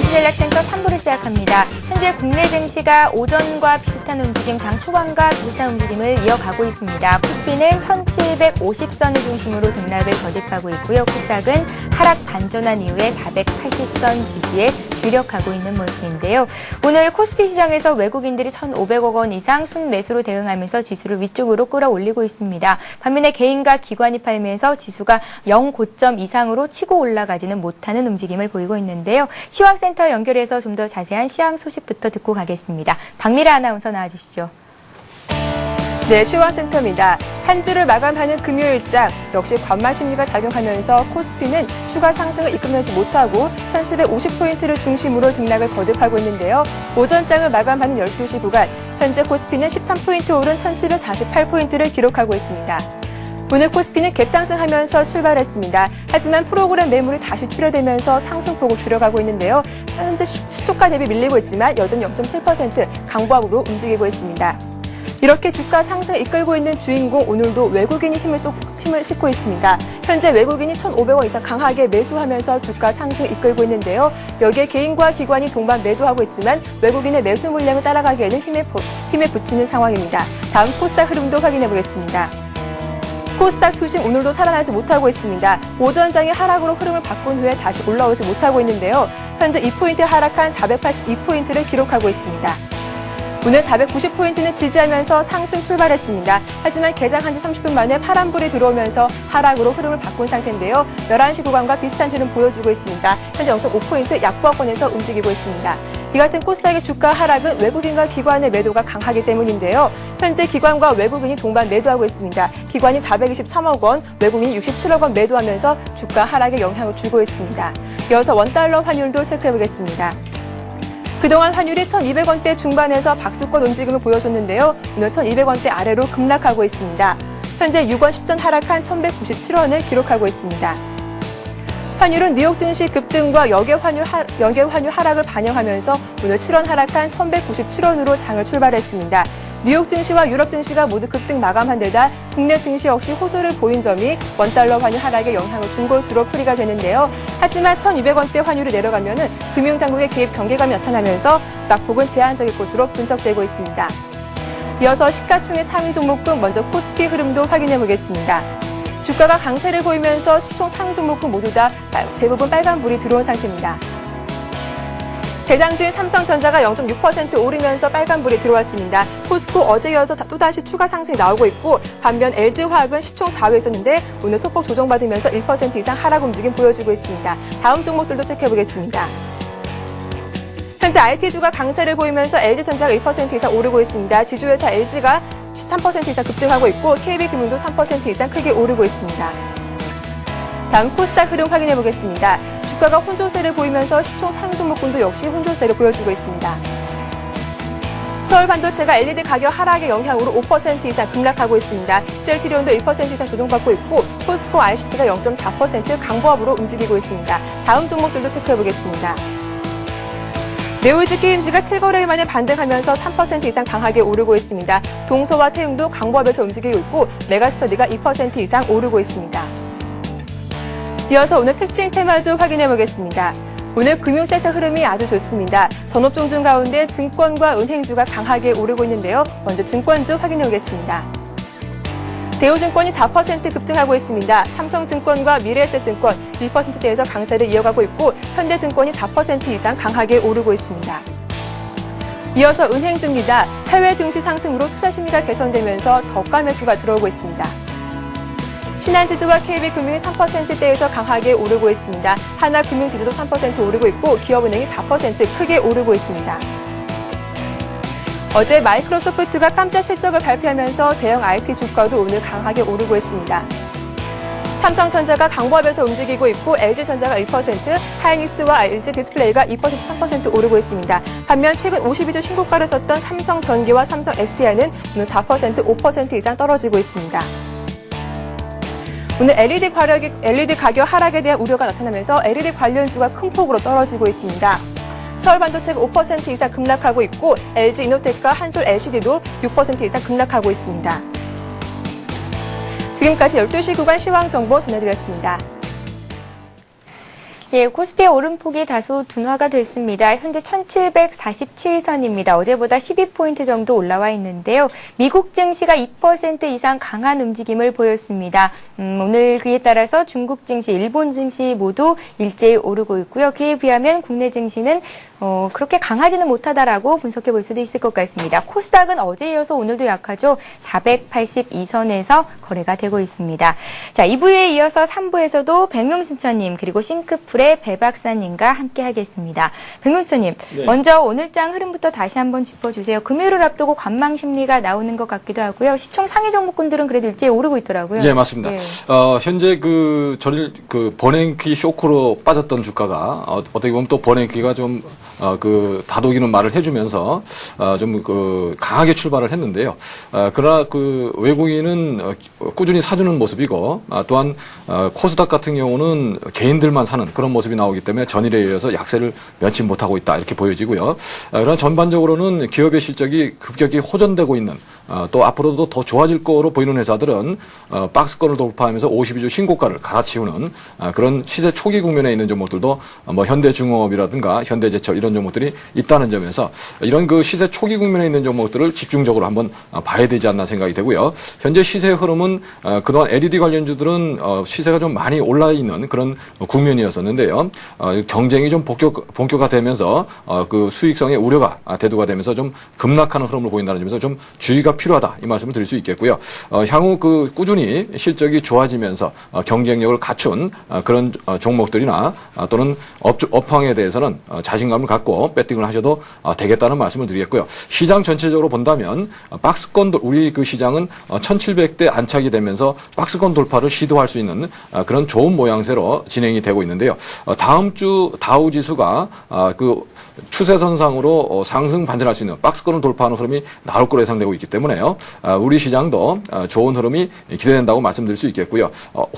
경제전략센터 3부를 시작합니다. 현재 국내 증시가 오전과 비슷한 움직임, 장 초반과 비슷한 움직임을 이어가고 있습니다. 코스피는 1750선을 중심으로 등락을 거듭하고 있고요. 코스닥은 하락 반전한 이후에 480선 지지에 주력하고 있는 모습인데요. 오늘 코스피 시장에서 외국인들이 1,500억 원 이상 순매수로 대응하면서 지수를 위쪽으로 끌어올리고 있습니다. 반면에 개인과 기관이 팔면서 지수가 0고점 이상으로 치고 올라가지는 못하는 움직임을 보이고 있는데요. 시황센터 연결해서 좀 더 자세한 시황 소식부터 듣고 가겠습니다. 박미라 아나운서 나와주시죠. 네, 시황센터입니다. 한 주를 마감하는 금요일장 역시 관망 심리가 작용하면서 코스피는 추가 상승을 이끌면서 못하고 1750포인트를 중심으로 등락을 거듭하고 있는데요. 오전장을 마감하는 12시 구간 현재 코스피는 13포인트 오른 1748포인트를 기록하고 있습니다. 오늘 코스피는 갭상승하면서 출발했습니다. 하지만 프로그램 매물이 다시 출회되면서 상승폭을 줄여가고 있는데요. 현재 시초가 대비 밀리고 있지만 여전히 0.7% 강보합으로 움직이고 있습니다. 이렇게 주가 상승을 이끌고 있는 주인공 오늘도 외국인이 힘을 싣고 있습니다. 현재 외국인이 1,500원 이상 강하게 매수하면서 주가 상승을 이끌고 있는데요. 여기에 개인과 기관이 동반 매도하고 있지만 외국인의 매수 물량을 따라가기에는 힘에 붙이는 상황입니다. 다음 코스닥 흐름도 확인해 보겠습니다. 코스닥 투심 오늘도 살아나지 못하고 있습니다. 오전장의 하락으로 흐름을 바꾼 후에 다시 올라오지 못하고 있는데요. 현재 2포인트 하락한 482포인트를 기록하고 있습니다. 오늘 490포인트는 지지하면서 상승 출발했습니다. 하지만 개장한 지 30분 만에 파란불이 들어오면서 하락으로 흐름을 바꾼 상태인데요. 11시 구간과 비슷한 틀은 보여주고 있습니다. 현재 0.5포인트 약보합권에서 움직이고 있습니다. 이 같은 코스닥의 주가 하락은 외국인과 기관의 매도가 강하기 때문인데요. 현재 기관과 외국인이 동반 매도하고 있습니다. 기관이 423억 원, 외국인이 67억 원 매도하면서 주가 하락에 영향을 주고 있습니다. 이어서 원달러 환율도 체크해보겠습니다. 그동안 환율이 1,200원대 중반에서 박스권 움직임을 보여줬는데요. 오늘 1,200원대 아래로 급락하고 있습니다. 현재 6원 10전 하락한 1,197원을 기록하고 있습니다. 환율은 뉴욕 증시 급등과 역외 환율 하락을 반영하면서 오늘 7원 하락한 1,197원으로 장을 출발했습니다. 뉴욕 증시와 유럽 증시가 모두 급등 마감한 데다 국내 증시 역시 호조를 보인 점이 원달러 환율 하락에 영향을 준 것으로 풀이가 되는데요. 하지만 1,200원대 환율이 내려가면은 금융당국의 개입 경계감이 나타나면서 낙폭은 제한적일 것으로 분석되고 있습니다. 이어서 시가총액 상위 종목군 먼저 코스피 흐름도 확인해 보겠습니다. 주가가 강세를 보이면서 시총 상위 종목군 모두 다 대부분 빨간불이 들어온 상태입니다. 대장주인 삼성전자가 0.6% 오르면서 빨간불이 들어왔습니다. 포스코 어제 이어서 또다시 추가 상승이 나오고 있고 반면 LG화학은 시총 4위에 있었는데 오늘 소폭 조정받으면서 1% 이상 하락 움직임 보여주고 있습니다. 다음 종목들도 체크해보겠습니다. 현재 IT주가 강세를 보이면서 LG전자가 1% 이상 오르고 있습니다. 지주회사 LG가 3% 이상 급등하고 있고 KB금융도 3% 이상 크게 오르고 있습니다. 다음 코스닥 흐름 확인해 보겠습니다. 주가가 혼조세를 보이면서 시총 상위 종목군도 역시 혼조세를 보여주고 있습니다. 서울반도체가 LED 가격 하락의 영향으로 5% 이상 급락하고 있습니다. 셀트리온도 1% 이상 조정받고 있고 포스코 ICT가 0.4% 강보합으로 움직이고 있습니다. 다음 종목들도 체크해 보겠습니다. 네오이즈 게임즈가 7거래일 만에 반등하면서 3% 이상 강하게 오르고 있습니다. 동서와 태웅도 강보합에서 움직이고 있고 메가스터디가 2% 이상 오르고 있습니다. 이어서 오늘 특징 테마주 확인해 보겠습니다. 오늘 금융섹터 흐름이 아주 좋습니다. 전업종 중 가운데 증권과 은행주가 강하게 오르고 있는데요. 먼저 증권주 확인해 보겠습니다. 대우증권이 4% 급등하고 있습니다. 삼성증권과 미래에셋증권 1%대에서 강세를 이어가고 있고 현대증권이 4% 이상 강하게 오르고 있습니다. 이어서 은행주입니다. 해외 증시 상승으로 투자 심리가 개선되면서 저가 매수가 들어오고 있습니다. 신한지주와 KB금융이 3%대에서 강하게 오르고 있습니다. 하나금융지주도 3% 오르고 있고 기업은행이 4% 크게 오르고 있습니다. 어제 마이크로소프트가 깜짝 실적을 발표하면서 대형 IT 주가도 오늘 강하게 오르고 있습니다. 삼성전자가 강보합에서 움직이고 있고 LG전자가 1%, 하이닉스와 LG디스플레이가 2%, 3% 오르고 있습니다. 반면 최근 52주 신고가를 썼던 삼성전기와 삼성 SDI는 오늘 4%, 5% 이상 떨어지고 있습니다. 오늘 LED 가격 하락에 대한 우려가 나타나면서 LED 관련주가 큰 폭으로 떨어지고 있습니다. 서울반도체가 5% 이상 급락하고 있고 LG이노텍과 한솔 LCD도 6% 이상 급락하고 있습니다. 지금까지 12시 구간 시황 정보 전해드렸습니다. 예, 코스피의 오름폭이 다소 둔화가 됐습니다. 현재 1747선입니다. 어제보다 12포인트 정도 올라와 있는데요. 미국 증시가 2% 이상 강한 움직임을 보였습니다. 오늘 그에 따라서 중국 증시, 일본 증시 모두 일제히 오르고 있고요. 그에 비하면 국내 증시는 그렇게 강하지는 못하다라고 분석해 볼 수도 있을 것 같습니다. 코스닥은 어제 이어서 오늘도 약하죠. 482선에서 거래가 되고 있습니다. 자, 2부에 이어서 3부에서도 백명순천님 그리고 싱크풀의 배 박사님과 함께 하겠습니다. 백문수님, 네. 먼저 오늘장 흐름부터 다시 한번 짚어주세요. 금요일을 앞두고 관망 심리가 나오는 것 같기도 하고요. 시총 상위 종목군들은 그래도 일제히 오르고 있더라고요. 네, 맞습니다. 예. 현재 전일 버냉키 쇼크로 빠졌던 주가가 어떻게 보면 또 버냉키가 좀 다독이는 말을 해주면서 좀 강하게 출발을 했는데요. 그러나 외국인은 꾸준히 사주는 모습이고 또한 코스닥 같은 경우는 개인들만 사는 그런 모습이 나오기 때문에 전일에 이어서 약세를 면치 못하고 있다 이렇게 보여지고요. 그러나 전반적으로는 기업의 실적이 급격히 호전되고 있는 또 앞으로도 더 좋아질 거로 보이는 회사들은 박스권을 돌파하면서 52주 신고가를 갈아치우는 그런 시세 초기 국면에 있는 종목들도 현대중공업이라든가 현대제철 이런 종목들이 있다는 점에서 이런 시세 초기 국면에 있는 종목들을 집중적으로 한번 봐야 되지 않나 생각이 되고요. 현재 시세 흐름은 그동안 LED 관련주들은 시세가 좀 많이 올라 있는 그런 국면이었었는데요. 경쟁이 좀 본격화되면서 수익성의 우려가 대두가 되면서 좀 급락하는 흐름을 보인다는 점에서 좀 주의가 필요하다 이 말씀을 드릴 수 있겠고요. 향후 꾸준히 실적이 좋아지면서 경쟁력을 갖춘 그런 종목들이나 또는 업황에 대해서는 자신감을 갖고 배팅을 하셔도 되겠다는 말씀을 드리겠고요. 시장 전체적으로 본다면 우리 시장은 1700대 안착이 되면서 박스권 돌파를 시도할 수 있는 그런 좋은 모양새로 진행이 되고 있는데요. 다음 주 다우 지수가 추세선상으로 상승 반전할 수 있는 박스권을 돌파하는 흐름이 나올 거로 예상되고 있기 때문에요. 우리 시장도 좋은 흐름이 기대된다고 말씀드릴 수 있겠고요.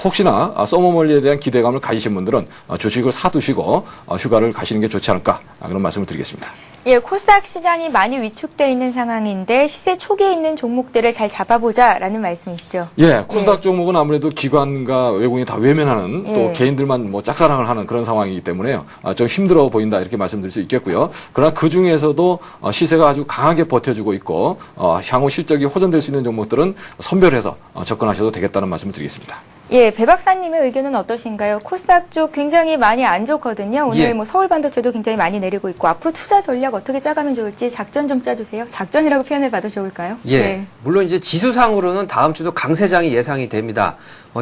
혹시나 서머멀리에 대한 기대감을 가지신 분들은 주식을 사두시고 휴가를 가시는 게 좋지 않을까 그런 말씀을 드리겠습니다. 예, 코스닥 시장이 많이 위축되어 있는 상황인데 시세 초기에 있는 종목들을 잘 잡아보자라는 말씀이시죠? 예, 코스닥 종목은 아무래도 기관과 외국인이 다 외면하는 또 예. 개인들만 짝사랑을 하는 그런 상황이기 때문에요. 좀 힘들어 보인다 이렇게 말씀드릴 수 있겠고요. 그러나 그 중에서도 시세가 아주 강하게 버텨주고 있고 향후 실적이 호전될 수 있는 종목들은 선별해서 접근하셔도 되겠다는 말씀을 드리겠습니다. 예, 배 박사님의 의견은 어떠신가요? 코스닥 쪽 굉장히 많이 안 좋거든요. 오늘 예. 서울 반도체도 굉장히 많이 내리고 있고 앞으로 투자 전략 어떻게 짜가면 좋을지 작전 좀 짜주세요. 작전이라고 표현해봐도 좋을까요? 예. 네. 물론 이제 지수상으로는 다음 주도 강세장이 예상이 됩니다.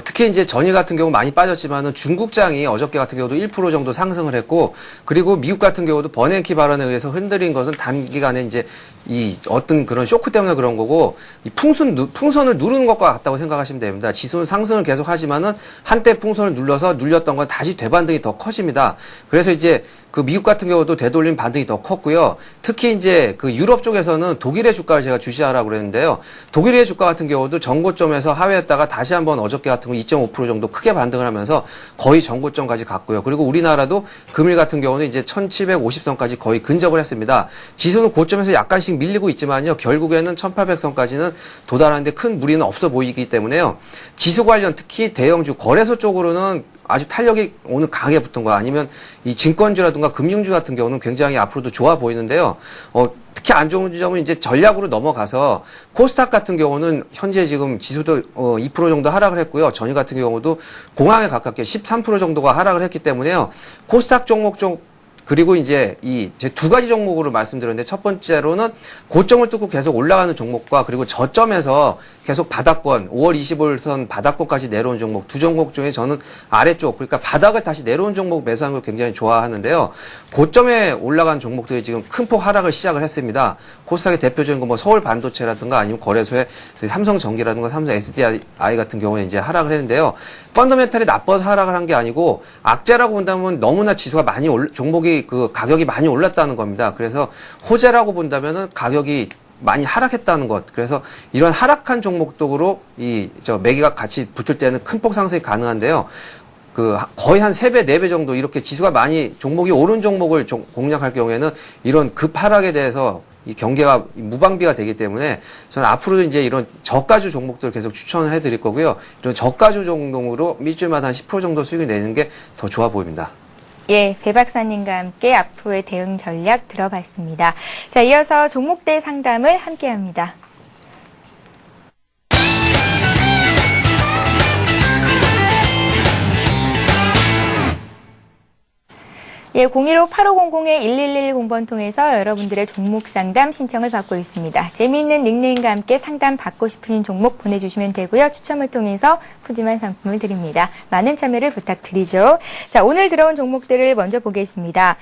특히 이제 전일 같은 경우 많이 빠졌지만은 중국장이 어저께 같은 경우도 1% 정도 상승을 했고, 그리고 미국 같은 경우도 버냉키 발언에 의해서 흔들린 것은 단기간에 이제 이 어떤 그런 쇼크 때문에 그런 거고, 이 풍선을 누르는 것과 같다고 생각하시면 됩니다. 지수는 상승을 계속 하지만은 한때 풍선을 눌렸던 건 다시 되반등이 더 커집니다. 그래서 이제 미국 같은 경우도 되돌림 반등이 더 컸고요. 특히 이제 유럽 쪽에서는 독일의 주가를 제가 주시하라고 그랬는데요. 독일의 주가 같은 경우도 전고점에서 하회했다가 다시 한번 어저께 같은 거 2.5% 정도 크게 반등을 하면서 거의 전고점까지 갔고요. 그리고 우리나라도 금일 같은 경우는 이제 1750선까지 거의 근접을 했습니다. 지수는 고점에서 약간씩 밀리고 있지만요. 결국에는 1800선까지는 도달하는데 큰 무리는 없어 보이기 때문에요. 지수 관련 특히 대형주 거래소 쪽으로는 아주 탄력이 오늘 강하게 붙은 거 아니면 이 증권주라든가 금융주 같은 경우는 굉장히 앞으로도 좋아 보이는데요. 특히 안 좋은 점은 이제 전략으로 넘어가서 코스닥 같은 경우는 현재 지금 지수도 2% 정도 하락을 했고요. 전일 같은 경우도 공항에 가깝게 13% 정도가 하락을 했기 때문에요. 코스닥 종목 그리고 이제 제 두 가지 종목으로 말씀드렸는데 첫 번째로는 고점을 뚫고 계속 올라가는 종목과 그리고 저점에서 계속 바닥권 5월 25일선 바닥권까지 내려온 종목 두 종목 중에 저는 아래쪽 그러니까 바닥을 다시 내려온 종목 매수하는 걸 굉장히 좋아하는데요. 고점에 올라간 종목들이 지금 큰 폭 하락을 시작을 했습니다. 코스닥의 대표적인 거 서울 반도체라든가 아니면 거래소의 삼성전기라든가 삼성 SDI 같은 경우에 이제 하락을 했는데요. 펀더멘탈이 나빠서 하락을 한 게 아니고 악재라고 본다면 너무나 지수가 많이 종목이 가격이 많이 올랐다는 겁니다. 그래서 호재라고 본다면은 가격이 많이 하락했다는 것. 그래서 이런 하락한 종목도로 매기가 같이 붙을 때는 큰 폭 상승이 가능한데요. 거의 한 3배, 4배 정도 이렇게 지수가 많이 종목이 오른 종목을 공략할 경우에는 이런 급하락에 대해서 이 경계가 무방비가 되기 때문에 저는 앞으로도 이제 이런 저가주 종목들 계속 추천을 해드릴 거고요. 이런 저가주 종목으로 일주일마다 한 10% 정도 수익을 내는 게 더 좋아 보입니다. 예, 배 박사님과 함께 앞으로의 대응 전략 들어봤습니다. 자, 이어서 종목대 상담을 함께합니다. 예, 015-8500-1110번 통해서 여러분들의 종목 상담 신청을 받고 있습니다. 재미있는 닉네임과 함께 상담 받고 싶으신 종목 보내주시면 되고요. 추첨을 통해서 푸짐한 상품을 드립니다. 많은 참여를 부탁드리죠. 자, 오늘 들어온 종목들을 먼저 보겠습니다.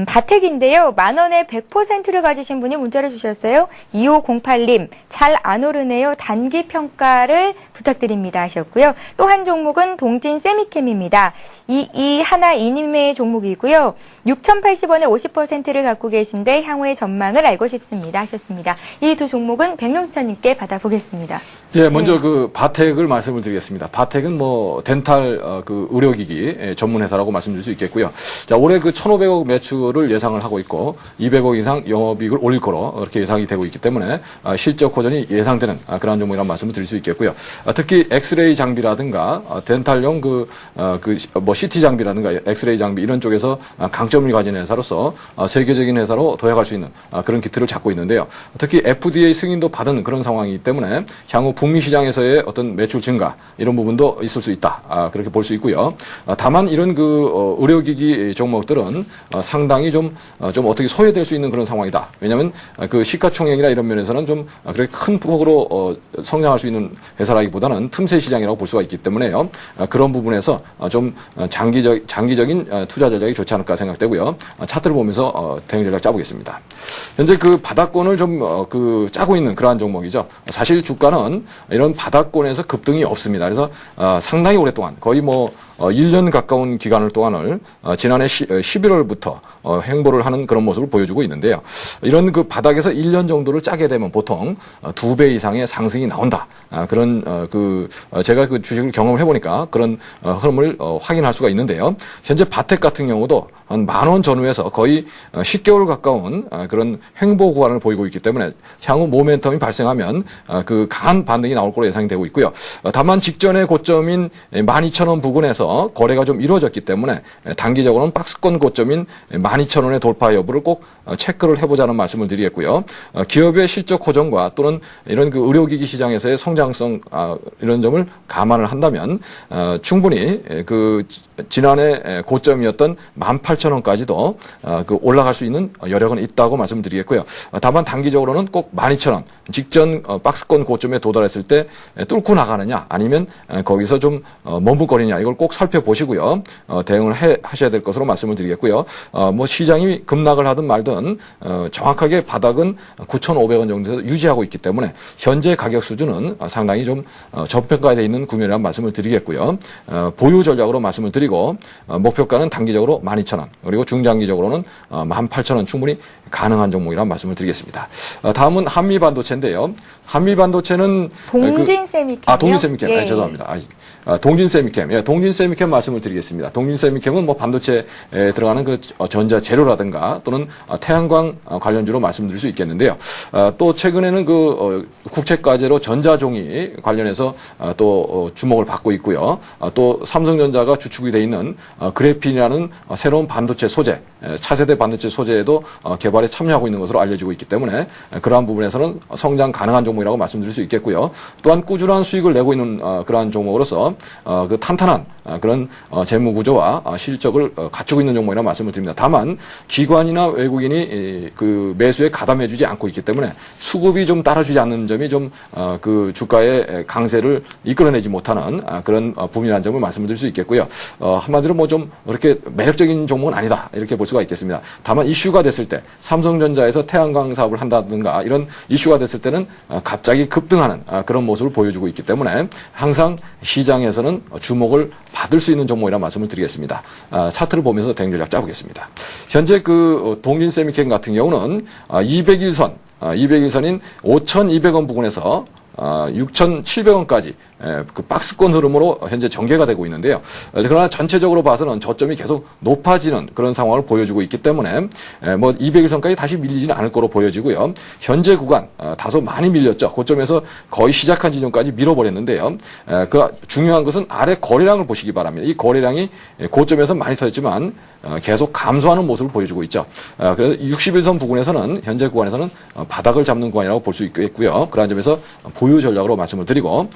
바텍인데요. 만원에 100%를 가지신 분이 문자를 주셨어요. 2508님, 잘 안 오르네요. 단기 평가를 부탁드립니다 하셨고요. 또 한 종목은 동진 세미캠입니다. 이 하나 이님의 종목이고요. 6,080원에 50%를 갖고 계신데 향후의 전망을 알고 싶습니다 하셨습니다. 이 두 종목은 백룡수사님께 받아보겠습니다. 예, 먼저 그 바텍을 말씀을 드리겠습니다. 바텍은 뭐 덴탈 그 의료기기 전문 회사라고 말씀드릴 수 있겠고요. 자, 올해 그 1,500억 매출을 예상을 하고 있고 200억 이상 영업이익을 올릴 거로 그렇게 예상이 되고 있기 때문에 실적 호전이 예상되는 그런 종목이라는 말씀을 드릴 수 있겠고요. 특히 엑스레이 장비라든가 덴탈용 뭐 CT 장비라든가 엑스레이 장비 이런 쪽에서 강점을 가진 회사로서 세계적인 회사로 도약할 수 있는 그런 기틀을 잡고 있는데요. 특히 FDA 승인도 받은 그런 상황이기 때문에 향후 북미 시장에서의 어떤 매출 증가 이런 부분도 있을 수 있다. 그렇게 볼 수 있고요. 다만 이런 그 의료기기 종목들은 상당히 좀 어떻게 소외될 수 있는 그런 상황이다. 왜냐하면 그 시가총액이나 이런 면에서는 좀 그렇게 큰 폭으로 성장할 수 있는 회사라기보다는 틈새 시장이라고 볼 수가 있기 때문에요. 그런 부분에서 좀 장기적인 투자 전략이 좋지 않을까 생각되고요. 차트를 보면서 대응 전략 짜보겠습니다. 현재 그 바닥권을 좀 짜고 있는 그러한 종목이죠. 사실 주가는 이런 바닥권에서 급등이 없습니다. 그래서 상당히 오랫동안 거의 뭐 1년 가까운 기간을 동안을 지난해 11월부터 횡보를 하는 그런 모습을 보여주고 있는데요. 이런 그 바닥에서 1년 정도를 짜게 되면 보통 2배 이상의 상승이 나온다. 그런 제가 그 주식을 경험을 해보니까 그런 흐름을 확인할 수가 있는데요. 현재 바텍 같은 경우도 한 10,000원 전후에서 거의 10개월 가까운 그런 횡보 구간을 보이고 있기 때문에 향후 모멘텀이 발생하면 그 강한 반등이 나올 거로 예상이 되고 있고요. 다만 직전의 고점인 12,000원 부근에서 거래가 좀 이루어졌기 때문에 단기적으로는 박스권 고점인 12,000원의 돌파 여부를 꼭 체크를 해보자는 말씀을 드리겠고요. 기업의 실적 호전과 또는 이런 그 의료기기 시장에서의 성장성 이런 점을 감안을 한다면 충분히 그 지난해 고점이었던 18,000원까지도 그 올라갈 수 있는 여력은 있다고 말씀드리겠고요. 다만 단기적으로는 꼭 12,000원 직전 박스권 고점에 도달했을 때 뚫고 나가느냐 아니면 거기서 좀 머뭇거리냐 이걸 꼭 살펴보시고요. 대응을 하셔야 될 것으로 말씀을 드리겠고요. 뭐 시장이 급락을 하든 말든 정확하게 바닥은 9,500원 정도에서 유지하고 있기 때문에 현재 가격 수준은 상당히 좀 저평가되어 있는 구매라는 말씀을 드리겠고요. 보유 전략으로 말씀을 드리고 목표가는 단기적으로 12,000원 그리고 중장기적으로는 18,000원 충분히 가능한 종목이라는 말씀을 드리겠습니다. 다음은 한미반도체인데요. 한미반도체는 동진세미캠. 동진세미캠. 예. 죄송합니다. 동진세미캠. 예, 동진세미캠 말씀을 드리겠습니다. 동진세미캠은 뭐 반도체에 들어가는 그 전자 재료라든가 또는 태양광 관련주로 말씀드릴 수 있겠는데요. 또 최근에는 그 국책과제로 전자종이 관련해서 또 주목을 받고 있고요. 또 삼성전자가 주축이 돼 있는 그래핀이라는 새로운 반도체 소재, 차세대 반도체 소재에도 개발에 참여하고 있는 것으로 알려지고 있기 때문에 그러한 부분에서는 성장 가능한 종목이라고 말씀드릴 수 있겠고요. 또한 꾸준한 수익을 내고 있는 그러한 종목으로서 그 탄탄한 그런 재무 구조와 실적을 갖추고 있는 종목이라고 말씀을 드립니다. 다만 기관이나 외국인이 그 매수에 가담해주지 않고 있기 때문에 수급이 좀 따라주지 않는 점이 좀 그 주가의 강세를 이끌어내지 못하는 그런 부분이라는 점을 말씀을 드릴 수 있겠고요. 한마디로 뭐 좀 그렇게 매력적인 종목은 아니다 이렇게 볼 수가 있겠습니다. 다만 이슈가 됐을 때 삼성전자에서 태양광 사업을 한다든가 이런 이슈가 됐을 때는 갑자기 급등하는 그런 모습을 보여주고 있기 때문에 항상 시장에서는 주목을 받을 수 있는 종목이라는 말씀을 드리겠습니다. 차트를 보면서 대응 전략 짜보겠습니다. 현재 그 동진세미캠 같은 경우는 200일선인 5,200원 부근에서 6,700원까지 그 박스권 흐름으로 현재 전개가 되고 있는데요. 그러나 전체적으로 봐서는 저점이 계속 높아지는 그런 상황을 보여주고 있기 때문에 뭐 200일선까지 다시 밀리지는 않을 거로 보여지고요. 현재 구간 다소 많이 밀렸죠. 고점에서 거의 시작한 지점까지 밀어버렸는데요. 그 중요한 것은 아래 거래량을 보시기 바랍니다. 이 거래량이 고점에서 많이 터졌지만 계속 감소하는 모습을 보여주고 있죠. 그래서 60일선 부근에서는 현재 구간에서는 바닥을 잡는 구간이라고 볼 수 있겠고요. 그러한 점에서 보유 전략으로 말씀을 드리고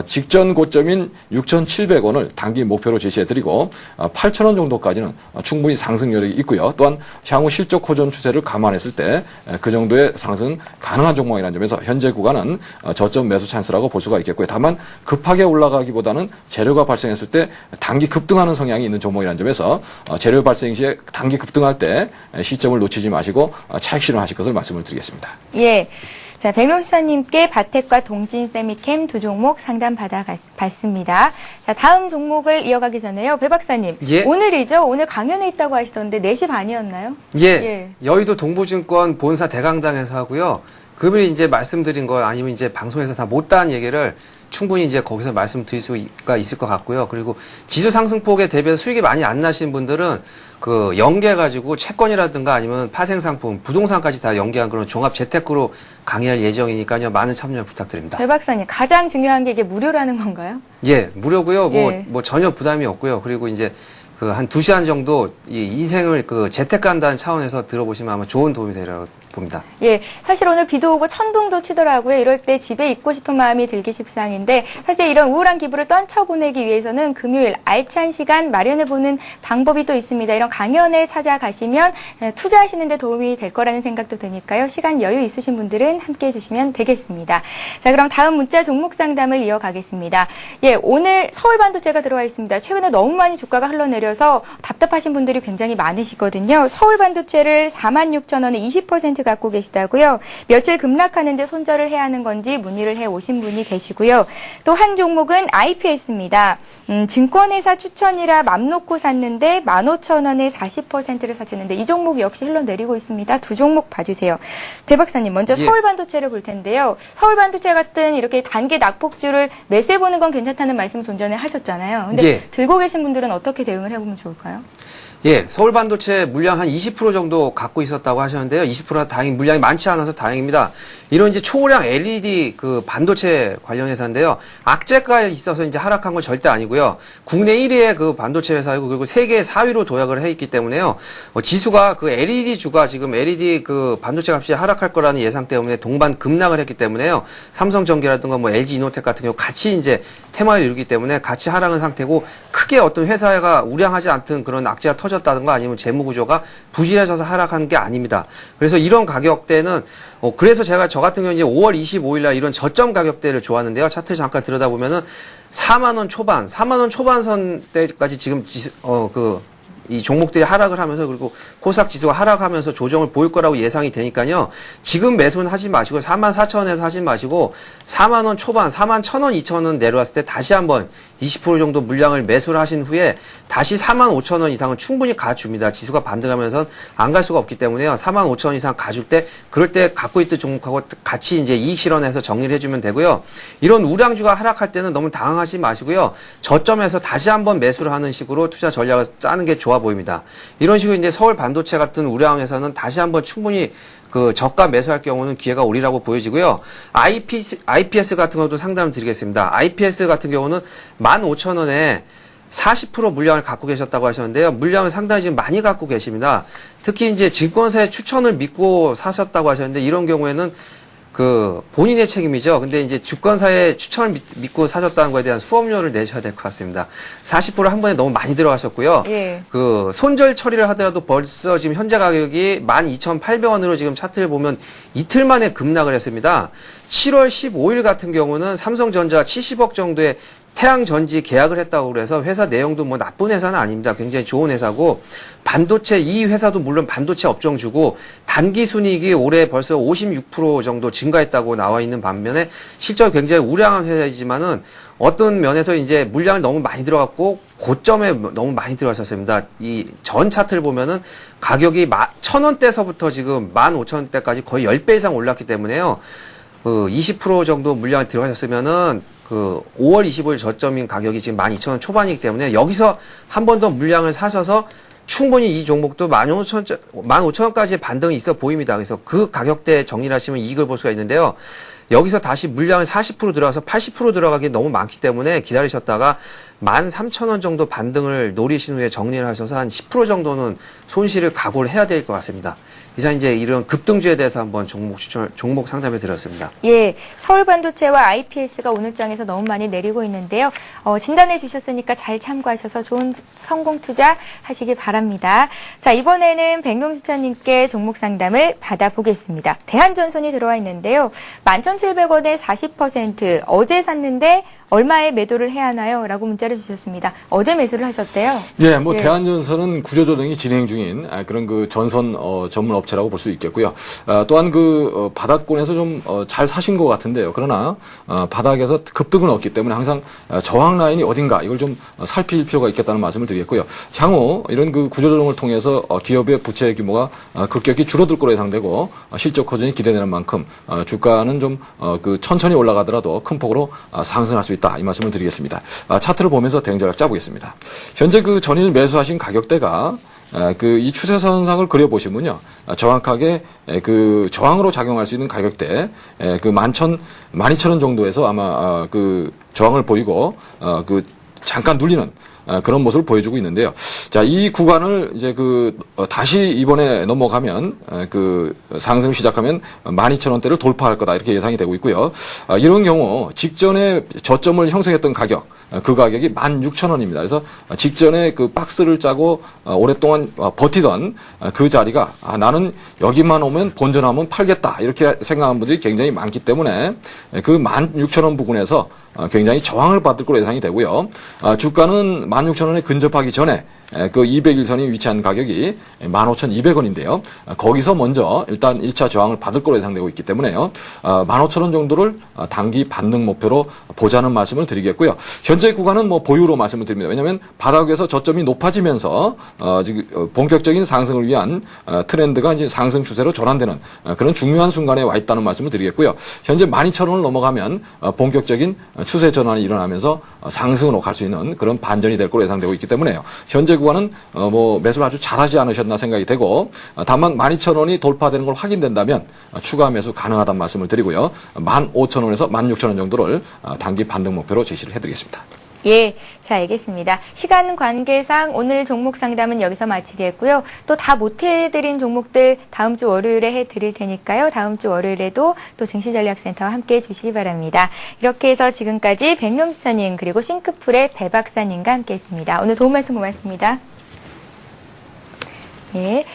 직전 고점인 6,700원을 단기 목표로 제시해드리고 8,000원 정도까지는 충분히 상승 여력이 있고요. 또한 향후 실적 호전 추세를 감안했을 때 그 정도의 상승은 가능한 종목이라는 점에서 현재 구간은 저점 매수 찬스라고 볼 수가 있겠고요. 다만 급하게 올라가기보다는 재료가 발생했을 때 단기 급등하는 성향이 있는 종목이라는 점에서 재료 발생 시에 단기 급등할 때 시점을 놓치지 마시고 차익 실현하실 것을 말씀을 드리겠습니다. 예. 자, 백록수사님께 바텍과 동진 세미캠 두 종목 상담 받아봤습니다. 자, 다음 종목을 이어가기 전에요. 배 박사님. 예. 오늘이죠? 오늘 강연에 있다고 하시던데 4시 반이었나요? 예. 여의도 동부증권 본사 대강당에서 하고요. 그분이 이제 말씀드린 거 아니면 이제 방송에서 다 못다한 얘기를 충분히 이제 거기서 말씀드릴 수가 있을 것 같고요. 그리고 지수 상승폭에 대비해서 수익이 많이 안 나신 분들은 그 연계해가지고 채권이라든가 아니면 파생상품, 부동산까지 다 연계한 그런 종합 재테크로 강의할 예정이니까요. 많은 참여 부탁드립니다. 배 박사님, 가장 중요한 게 이게 무료라는 건가요? 예, 무료고요. 예. 뭐 전혀 부담이 없고요. 그리고 이제 그 한 2시간 정도 이 인생을 그 재테크한다는 차원에서 들어보시면 아마 좋은 도움이 되리라고 봅니다. 예, 사실 오늘 비도 오고 천둥도 치더라고요. 이럴 때 집에 있고 싶은 마음이 들기 십상인데 사실 이런 우울한 기분을 떨쳐보내기 위해서는 금요일 알찬 시간 마련해보는 방법이 또 있습니다. 이런 강연에 찾아가시면 투자하시는 데 도움이 될 거라는 생각도 드니까요. 시간 여유 있으신 분들은 함께해 주시면 되겠습니다. 자, 그럼 다음 문자 종목 상담을 이어가겠습니다. 예, 오늘 서울반도체가 들어와 있습니다. 최근에 너무 많이 주가가 흘러내려서 답답하신 분들이 굉장히 많으시거든요. 서울반도체를 46,000원에 20% 갖고 계시다고요. 며칠 급락하는데 손절을 해야 하는 건지 문의를 해 오신 분이 계시고요. 또 한 종목은 IPS입니다. 증권회사 추천이라 맘 놓고 샀는데 15,000원에 40%를 사셨는데 이 종목 역시 흘러내리고 있습니다. 두 종목 봐주세요. 배 박사님, 먼저 예. 서울반도체를 볼 텐데요. 서울반도체 같은 이렇게 단기 낙폭주를 매수해보는 건 괜찮다는 말씀 좀 전에 하셨잖아요. 근데 예. 들고 계신 분들은 어떻게 대응을 해보면 좋을까요? 예, 서울반도체 물량 한 20% 정도 갖고 있었다고 하셨는데요. 20%가 다행히 물량이 많지 않아서 다행입니다. 이런 이제 초고량 LED 그 반도체 관련 회사인데요. 악재가 있어서 이제 하락한 건 절대 아니고요. 국내 1위의 그 반도체 회사이고 그리고 세계 4위로 도약을 해 있기 때문에요. 지수가 그 LED 주가 지금 LED 그 반도체 값이 하락할 거라는 예상 때문에 동반 급락을 했기 때문에요. 삼성전기라든가 뭐 LG 이노텍 같은 경우 같이 이제 테마를 이루기 때문에 같이 하락한 상태고 크게 어떤 회사가 우량하지 않던 그런 악재가 터졌다든가 아니면 재무 구조가 부실해져서 하락한 게 아닙니다. 그래서 이런 가격대는 그래서 제가 저 같은 경우는 이제 5월 25일 날 이런 저점 가격대를 좋았는데요. 차트 잠깐 들여다보면은 4만 원 초반, 4만 원 초반선 때까지 지금 이 종목들이 하락을 하면서 그리고 코스닥 지수가 하락하면서 조정을 보일 거라고 예상이 되니까요. 지금 매수는 하지 마시고 44,000원에서 하지 마시고 4만 원 초반, 4만 1,000원, 2,000원 내려왔을 때 다시 한번 20% 정도 물량을 매수를 하신 후에 다시 4만 5,000원 이상은 충분히 가줍니다. 지수가 반등하면서 안 갈 수가 없기 때문에요. 4만 5,000원 이상 가줄 때 그럴 때 갖고 있던 종목하고 같이 이제 이익 실현해서 정리를 해주면 되고요. 이런 우량주가 하락할 때는 너무 당황하지 마시고요. 저점에서 다시 한번 매수를 하는 식으로 투자 전략을 짜는 게 좋아 보입니다. 이런 식으로 이제 서울 반도체 같은 우량에서는 다시 한번 충분히 그 저가 매수할 경우는 기회가 오리라고 보여지고요. IPS 같은 것도 상담을 드리겠습니다. IPS 같은 경우는 15,000원에 40% 물량을 갖고 계셨다고 하셨는데요. 물량을 상당히 지금 많이 갖고 계십니다. 특히 이제 증권사의 추천을 믿고 사셨다고 하셨는데 이런 경우에는 그 본인의 책임이죠. 근데 이제 주권사의 추천을 믿고 사셨다는 거에 대한 수업료를 내셔야 될 것 같습니다. 40% 한 번에 너무 많이 들어가셨고요. 예. 그 손절 처리를 하더라도 벌써 지금 현재 가격이 12,800원으로 지금 차트를 보면 이틀 만에 급락을 했습니다. 7월 15일 같은 경우는 삼성전자 70억 정도의 태양전지 계약을 했다고 그래서 회사 내용도 뭐 나쁜 회사는 아닙니다. 굉장히 좋은 회사고 반도체 이 회사도 물론 반도체 업종주고 단기 순이익이 올해 벌써 56% 정도 증가했다고 나와 있는 반면에 실적이 굉장히 우량한 회사이지만은 어떤 면에서 이제 물량을 너무 많이 들어갔고 고점에 너무 많이 들어갔었습니다. 이 전 차트를 보면은 가격이 1,000원대서부터 지금 15,000원대까지 거의 10배 이상 올랐기 때문에요. 20% 정도 물량을 들어가셨으면은 5월 25일 저점인 가격이 지금 12,000원 초반이기 때문에 여기서 한 번 더 물량을 사셔서 충분히 이 종목도 15,000원까지의 반등이 있어 보입니다. 그래서 그 가격대에 정리를 하시면 이익을 볼 수가 있는데요. 여기서 다시 물량을 40% 들어가서 80% 들어가기 너무 많기 때문에 기다리셨다가 13,000원 정도 반등을 노리신 후에 정리를 하셔서 한 10% 정도는 손실을 각오를 해야 될 것 같습니다. 이상 이제 이런 급등주에 대해서 한번 종목 상담해 드렸습니다. 예, 서울반도체와 IPS가 오늘 장에서 너무 많이 내리고 있는데요. 진단해 주셨으니까 잘 참고하셔서 좋은 성공 투자 하시기 바랍니다. 자, 이번에는 백명수천님께 종목 상담을 받아보겠습니다. 대한전선이 들어와 있는데요. 11,700원에 40%, 어제 샀는데 얼마에 매도를 해야 하나요? 라고 문자를 주셨습니다. 어제 매수를 하셨대요. 예, 대한전선은 구조조정이 진행 중인 그런 그 전선 전문 업체라고 볼 수 있겠고요. 또한 바닥권에서 좀 잘 사신 것 같은데요. 그러나 바닥에서 급등은 없기 때문에 항상 저항 라인이 어딘가 이걸 좀 살필 필요가 있겠다는 말씀을 드리겠고요. 향후 이런 그 구조조정을 통해서 기업의 부채 규모가 급격히 줄어들 거로 예상되고 실적 호전이 기대되는 만큼 주가는 좀 천천히 올라가더라도 큰 폭으로 상승할 수 있다. 이 말씀을 드리겠습니다. 차트를 보면서 대응 전략 짜보겠습니다. 현재 전일 매수하신 가격대가 이 추세선상을 그려보시면요. 정확하게 저항으로 작용할 수 있는 가격대, 12,000원 정도에서 아마 저항을 보이고, 잠깐 눌리는 그런 모습을 보여주고 있는데요. 자, 이 구간을 이제 다시 이번에 넘어가면 상승을 시작하면 12,000원대를 돌파할 거다 이렇게 예상이 되고 있고요. 이런 경우 직전에 저점을 형성했던 가격, 그 가격이 16,000원입니다. 그래서 직전에 박스를 짜고 오랫동안 버티던 그 자리가 나는 여기만 오면 본전하면 팔겠다 이렇게 생각하는 분들이 굉장히 많기 때문에 그 16,000원 부근에서 굉장히 저항을 받을 거로 예상이 되고요. 주가는 16,000원에 근접하기 전에 200일선이 위치한 가격이 15,200원인데요. 거기서 먼저 일단 1차 저항을 받을 거로 예상되고 있기 때문에요. 15,000원 정도를 단기 반등 목표로 보자는 말씀을 드리겠고요. 현재 구간은 보유로 말씀을 드립니다. 왜냐하면 바닥에서 저점이 높아지면서 지금 본격적인 상승을 위한 트렌드가 이제 상승 추세로 전환되는 그런 중요한 순간에 와 있다는 말씀을 드리겠고요. 현재 12,000원을 넘어가면 본격적인 추세 전환이 일어나면서 상승으로 갈 수 있는 그런 반전이 될 거로 예상되고 있기 때문에요. 현재 구간은 매수를 아주 잘하지 않으셨나 생각이 되고 다만 12,000원이 돌파되는 걸 확인된다면 추가 매수 가능하다는 말씀을 드리고요. 15,000원에서 16,000원 정도를 단기 반등 목표로 제시를 해드리겠습니다. 예, 자, 알겠습니다. 시간 관계상 오늘 종목 상담은 여기서 마치겠고요. 또 다 못해드린 종목들 다음 주 월요일에 해드릴 테니까요. 다음 주 월요일에도 또 증시전략센터와 함께 해주시기 바랍니다. 이렇게 해서 지금까지 백명수사님 그리고 싱크풀의 배 박사님과 함께했습니다. 오늘 도움 말씀 고맙습니다. 예.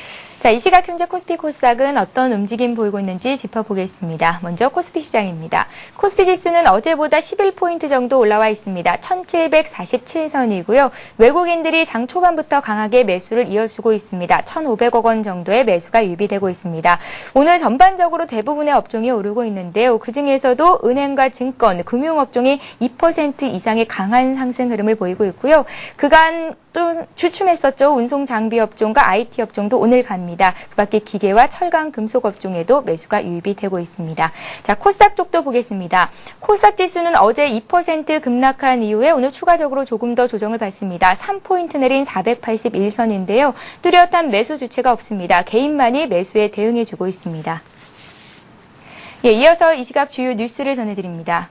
자, 이 시각 현재 코스피 코스닥은 어떤 움직임 보이고 있는지 짚어보겠습니다. 먼저 코스피 시장입니다. 코스피 지수는 어제보다 11포인트 정도 올라와 있습니다. 1747선이고요. 외국인들이 장 초반부터 강하게 매수를 이어주고 있습니다. 1,500억 원 정도의 매수가 유입되고 있습니다. 오늘 전반적으로 대부분의 업종이 오르고 있는데요. 그중에서도 은행과 증권, 금융업종이 2% 이상의 강한 상승 흐름을 보이고 있고요. 그간 또 주춤했었죠. 운송장비업종과 IT업종도 오늘 갑니다. 그 밖에 기계와 철강, 금속 업종에도 매수가 유입이 되고 있습니다. 자, 코스닥 쪽도 보겠습니다. 코스닥 지수는 어제 2% 급락한 이후에 오늘 추가적으로 조금 더 조정을 받습니다. 3포인트 내린 481선인데요. 뚜렷한 매수 주체가 없습니다. 개인만이 매수에 대응해주고 있습니다. 예, 이어서 이 시각 주요 뉴스를 전해드립니다.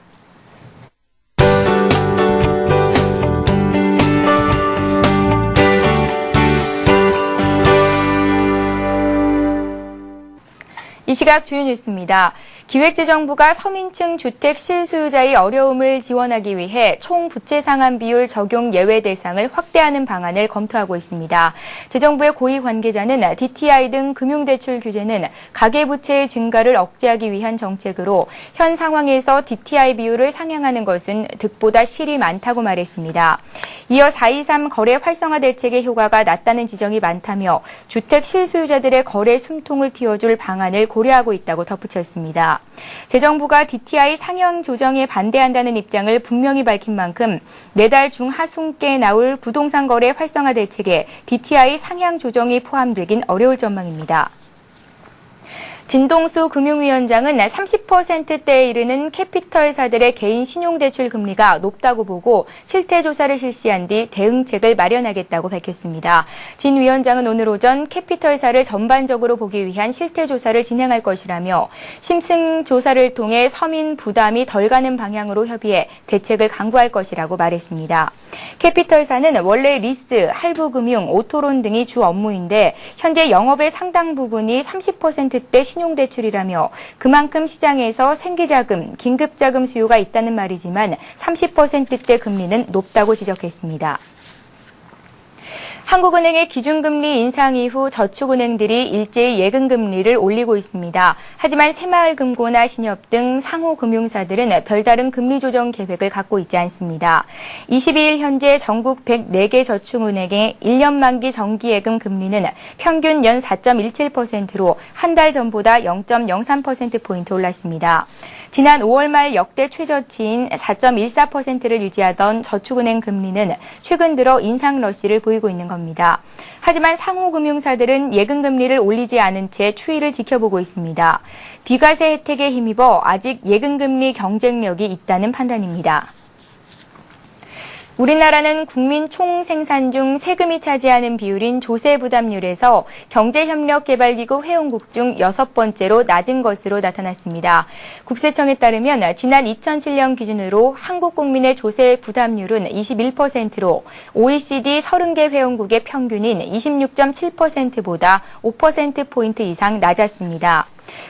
이 시각 주요 뉴스입니다. 기획재정부가 서민층 주택 실소유자의 어려움을 지원하기 위해 총 부채 상환 비율 적용 예외 대상을 확대하는 방안을 검토하고 있습니다. 재정부의 고위 관계자는 DTI 등 금융대출 규제는 가계부채의 증가를 억제하기 위한 정책으로 현 상황에서 DTI 비율을 상향하는 것은 득보다 실이 많다고 말했습니다. 이어 4.23 거래 활성화 대책의 효과가 낮다는 지적이 많다며 주택 실소유자들의 거래 숨통을 틔워줄 방안을 고려하고 있다고 덧붙였습니다. 재정부가 DTI 상향 조정에 반대한다는 입장을 분명히 밝힌 만큼 내달 중하순께 나올 부동산 거래 활성화 대책에 DTI 상향 조정이 포함되긴 어려울 전망입니다. 진동수 금융위원장은 30%대에 이르는 캐피털사들의 개인 신용대출 금리가 높다고 보고 실태조사를 실시한 뒤 대응책을 마련하겠다고 밝혔습니다. 진 위원장은 오늘 오전 캐피털사를 전반적으로 보기 위한 실태조사를 진행할 것이라며 심층조사를 통해 서민 부담이 덜 가는 방향으로 협의해 대책을 강구할 것이라고 말했습니다. 캐피털사는 원래 리스, 할부금융, 오토론 등이 주 업무인데 현재 영업의 상당 부분이 30%대 신용대출이라며 그만큼 시장에서 생기자금, 긴급자금 수요가 있다는 말이지만 30%대 금리는 높다고 지적했습니다. 한국은행의 기준금리 인상 이후 저축은행들이 일제히 예금금리를 올리고 있습니다. 하지만 새마을금고나 신협 등 상호금융사들은 별다른 금리 조정 계획을 갖고 있지 않습니다. 22일 현재 전국 104개 저축은행의 1년 만기 정기예금 금리는 평균 연 4.17%로 한 달 전보다 0.03%포인트 올랐습니다. 지난 5월 말 역대 최저치인 4.14%를 유지하던 저축은행 금리는 최근 들어 인상 러시를 보이고 있는 겁니다. 하지만 상호금융사들은 예금금리를 올리지 않은 채 추이를 지켜보고 있습니다. 비과세 혜택에 힘입어 아직 예금금리 경쟁력이 있다는 판단입니다. 우리나라는 국민 총 생산 중 세금이 차지하는 비율인 조세 부담률에서 경제협력개발기구 회원국 중 6번째로 낮은 것으로 나타났습니다. 국세청에 따르면 지난 2007년 기준으로 한국 국민의 조세 부담률은 21%로 OECD 30개 회원국의 평균인 26.7%보다 5%포인트 이상 낮았습니다.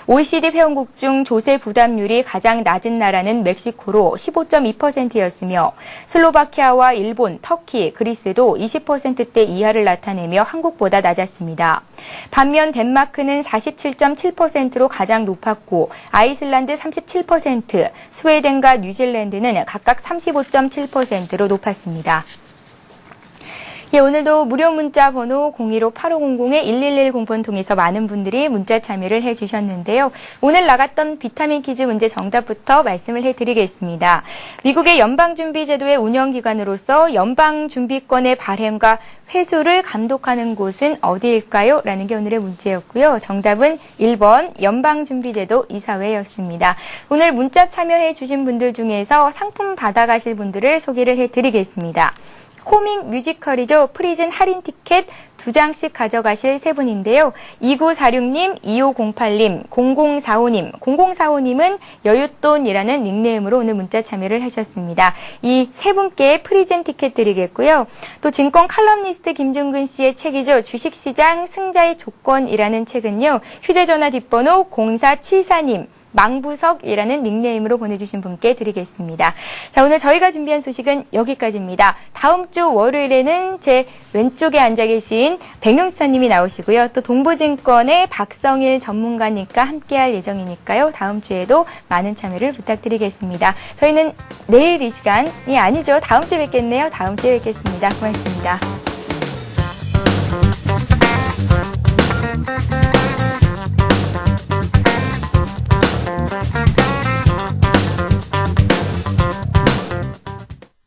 OECD 회원국 중 조세 부담률이 가장 낮은 나라는 멕시코로 15.2%였으며 슬로바키아와 일본, 터키, 그리스도 20%대 이하를 나타내며 한국보다 낮았습니다. 반면 덴마크는 47.7%로 가장 높았고 아이슬란드 37%, 스웨덴과 뉴질랜드는 각각 35.7%로 높았습니다. 예, 오늘도 무료 문자 번호 015-8500-1110번 통해서 많은 분들이 문자 참여를 해주셨는데요. 오늘 나갔던 비타민 퀴즈 문제 정답부터 말씀을 해드리겠습니다. 미국의 연방준비제도의 운영기관으로서 연방준비권의 발행과 회수를 감독하는 곳은 어디일까요? 라는 게 오늘의 문제였고요. 정답은 1번 연방준비제도 이사회였습니다. 오늘 문자 참여해 주신 분들 중에서 상품 받아가실 분들을 소개를 해드리겠습니다. 코믹 뮤지컬이죠. 프리즌 할인 티켓 2장씩 가져가실 세 분인데요. 2946님, 2508님, 0045님, 0045님은 여윳돈이라는 닉네임으로 오늘 문자 참여를 하셨습니다. 이 세 분께 프리즌 티켓 드리겠고요. 또 증권 칼럼니스트 김중근 씨의 책이죠. 주식시장 승자의 조건이라는 책은요. 휴대전화 뒷번호 0474님. 망부석이라는 닉네임으로 보내주신 분께 드리겠습니다. 자, 오늘 저희가 준비한 소식은 여기까지입니다. 다음 주 월요일에는 제 왼쪽에 앉아 계신 백용수님이 나오시고요. 또 동부증권의 박성일 전문가님과 함께할 예정이니까요. 다음 주에도 많은 참여를 부탁드리겠습니다. 저희는 내일 이 시간이 아니죠. 다음 주에 뵙겠네요. 다음 주에 뵙겠습니다. 고맙습니다.